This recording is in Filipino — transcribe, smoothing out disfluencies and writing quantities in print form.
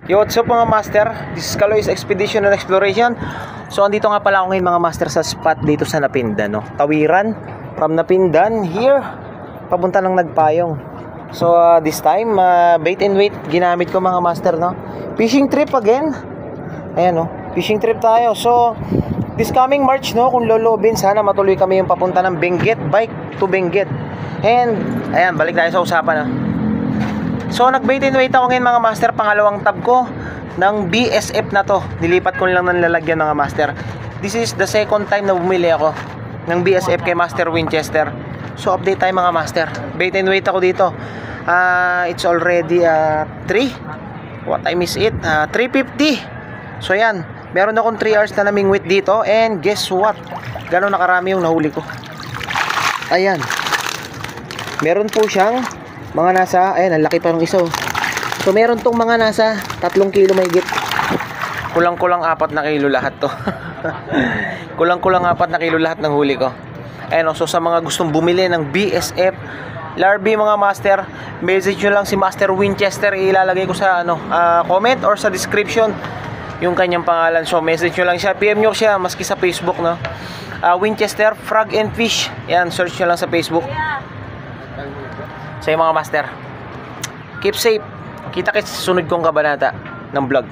Yo, what's up mga master? This is Kaloy's Expedition and Exploration. So andito nga pala ako ngayon mga master sa spot dito sa Napindan, no? Tawiran from Napindan here papunta ng Nagpayong. So this time bait and weight ginamit ko mga master, no? Fishing trip again. Ayan, no? Fishing trip tayo. So this coming March, no, kung lolobin, sana matuloy kami yung papunta ng Benguet, bike to Benguet. And ayan, balik tayo sa usapan, no? So nag-bait and weight ako ngayon mga master, pangalawang tab ko ng BSF na to. Nilipat ko lang ng lalagyan mga master. This is the second time na bumili ako ng BSF kay Master Winchester. So update tayo mga master. Bait and weight ako dito. It's already 3. What time is it? 3:50. So yan, meron akong 3 hours na naming weight dito. And guess what? Gano'n nakarami yung nahuli ko. Ayan. Meron po siyang mga nasa, ayan, ang laki pa ng isa. So meron tong mga nasa 3 kilo mahigit. Kulang-kulang 4 na kilo lahat to. Kulang-kulang 4 na kilo lahat ng huli ko. Ayan, so sa mga gustong bumili ng BSF Larby mga master, message nyo lang si Master Winchester. Ilalagay ko sa comment or sa description yung kanyang pangalan. So message nyo lang siya, PM nyo siya, maski sa Facebook, no? Winchester Frog and Fish. Yan, search nyo lang sa Facebook. So yung mga master, keep safe. Kita kits sunod kong kabanata ng vlog.